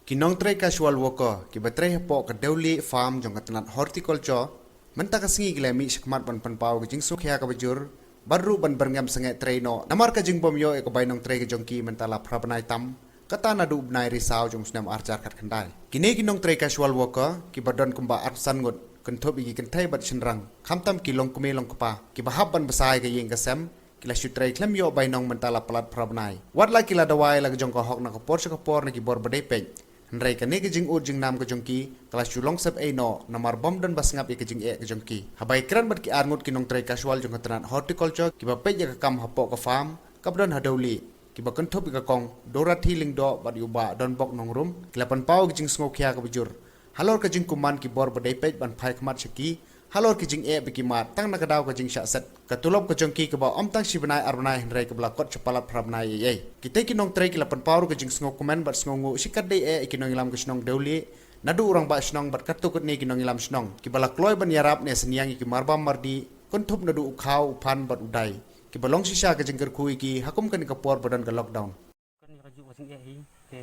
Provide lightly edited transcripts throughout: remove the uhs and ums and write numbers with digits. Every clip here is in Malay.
Kinong tray casual worker ki batray hapo ka dewli farm jong katanat horticulture menta ka singi glemi shikmat ban panpau ka jing sukhya ka bajur baru ban berngam sange tray no namar ka jing bomyo e ka bainong tray ka jong ki menta la prabnai tam kata na du bnai risau jong snam arjar kat khandai kini kinong tray casual worker ki badon kumba arsan ngot kenthop igi kenthai bat shinrang khamtam ki long kume long kapa ki bahab ban basai ka ying ka sem kila shutrai klem yo bainong menta la palat prabnai wadla kila dawai la jong ka hok na ka por na ki bor badai pej Nrai ka ne ke jing jing nam ka jongki kala shulong sep ei no namar bom dan basngap ke jing e ka jongki habai kran bat ki arngut ki nong trai casual jong katran horticulture ki ba pe ka kam hapo ka farm kabdon hadoli ki ba kan thop ka kong dora thiling do bat yuba don bok nong rum klapan pau ki jing sngo khya ka bujur halor ka jing kuman ki bor badai pe ban phai khmat shaki halor ki jing e bi ki mat tang na ka daw ka jing sha set ka tulop ka jongki ka ba om tang shibnai arnai nrai ka bla kot chapalat phrabnai ye kita ki nong trai ki lapan pau ka jing sngo kuman bat sngo ngu sikat dei e ki nong ilam ka snong deuli nadu urang ba snong bat katu kut ne ki nong ilam snong ki bala kloy ban yarap ne seniang ki marba mardi kon thup nadu khau phan bat udai ki balong sisa ka jing ker kui ki hakum kan ka por badan ka lockdown kan ka ju wasing e te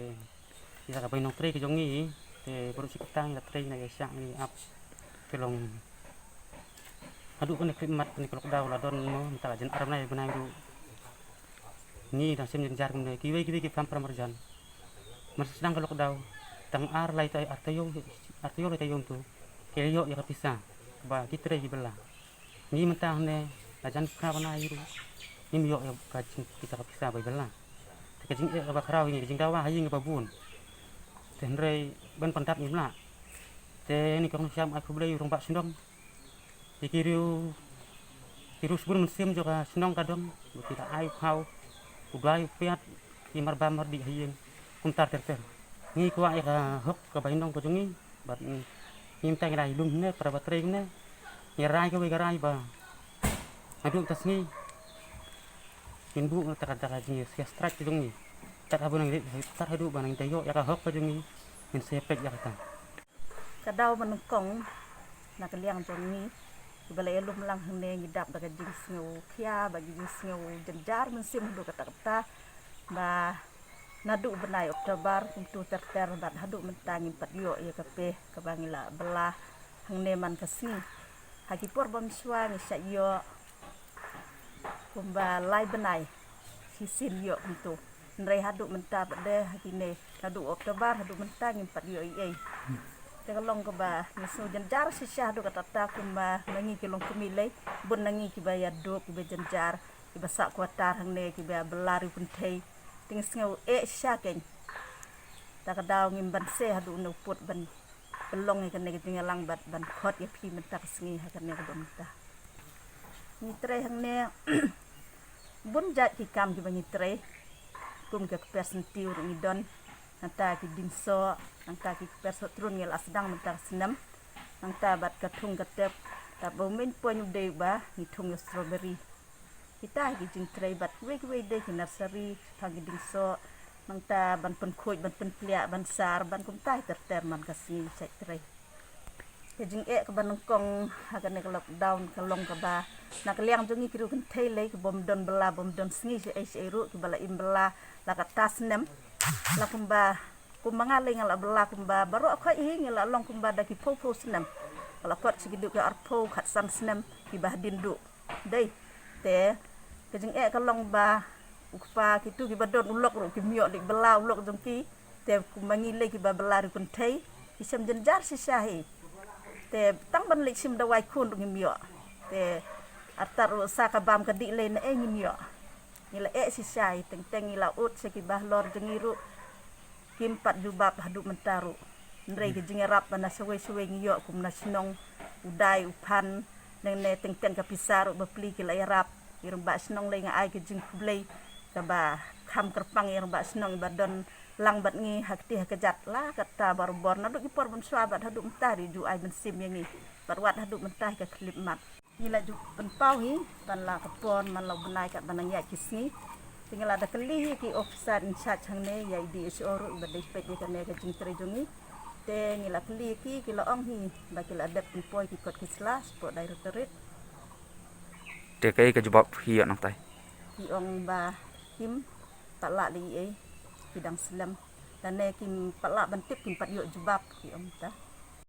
isa ka bainong tray ka jongi te baru sikatang la tray na ya ni up kelong adu kan klip mat ni kelok daw la don mo minta jan arab na benang du ni dan sem jar kun ki ki pam pramarjan mas sedang kelok daw tang ar lai tai artayo lai tayo tu kelyo ya kapisa ba kitre gi bela ni mentah ne la jan pra bana iru ni yo ya ka kita kapisa ba bela te ka jing e ba karaw ni jing dawa hayi ngabun te ndrei ban pantat ni mla te ni kong siam aku beli urang bak sindom dikiriu virus bun mesim juga senong kadang kita ayu kau udai piat imar bamar di hayeng kuntar ter ngi ko ay ka hok ka bainong ko jungi bat nim tang rai lum ne para batreng ne ni rai ko ga rai ba adu tas ngi min bu ta ka jingi sia strat jungi tar abun ngi tar hadu banang tayo ya ka hok ka jungi min sepek ya ka Kadaw manungkong nakaliang jongi balay lum lang hene ngidap daga jing sngo kya bagi jing sngo janjar mensim do kata ba nadu benai Oktober untuk ter bat hadu mentangi pat yo ya kape kabangila belah hang neman kasni haki por bom swa ni sa yo kumba lai benai sisin yo untuk nrai hadu mentap de hakine hadu Oktober hadu mentangi pat yo ai Tegalong ko ba miso janjar si syah do katata kumba nangi kilong kumilay bun nangi kibaya do kiba janjar kiba sa kwatar hang ne kiba belari puntay tingis ngaw syah ken takadaw ngimban se hadu no put ban belong kan ne tingalang bat ban khot ya phi mentak sngi hakan ne kadonta ni tre hang ne bun jat ki kam kiba ni tre kum ke persentiu ni don nanta ki dinso nanta ki perso trun ngel asdang mentar senam nanta bat katung katep ta bomen poin de ba ni tung strawberry kita ki jing tray bat we de ki nursery thang dinso nanta ban pen khoj ban pen plia ban sar ban kum tai ter man kasi sai tray ke jing e ka ban kong hakan ne lockdown ka long ka ba nak liang jongi kiru kan thai le ki bom don sngi se ru ki bala imbela la ka tas nem la kumba kumanga le ngala bela kumba baru aku ngala long kumba da ki popo senam kala kot sigidu ke arpo khat san senam ki bahdin du dei te ke jing e ka long ba ukpa kitu ki badon ulok ro ki mio dik bela ulok jongki te kumbangi le ki ba bela ri kun thai ki sem janjar si sahi te tang ban le sim da wai kun ngi mio te atar sa ka bam ka di le na e ngi mio ngila e si sai teng ngila ut se ki bahlor jengiru kimpat jubab hadu mentaru nrei ke jingerap na sewe ngiyo kum na sinong udai upan neng ne teng ka pisaru bapli ki la yarap irung ba sinong le nga ai ke jing kublei ka ba kham kerpang irung ba sinong badon lang bat ngi hakti hakajat la kata barbor na du ki por bun swabat hadu mentari ju ai mensim yang ni barwat hadu mentah ka klip mat ngila ju penpau hi ban la kapon man la benai kat banang ya kisni tinggal ada keli ki officer in charge hang ne ya di SOR badai pet ni kan ne ka jing tre jongi te ngila keli ki kila ong hi ba kila adap poi ki kot kisla sport directorate te kai ka jubab hi nang tai ki ong ba him pala li bidang selam dan ne kim palak bantip kim pat yo jebab ki om ta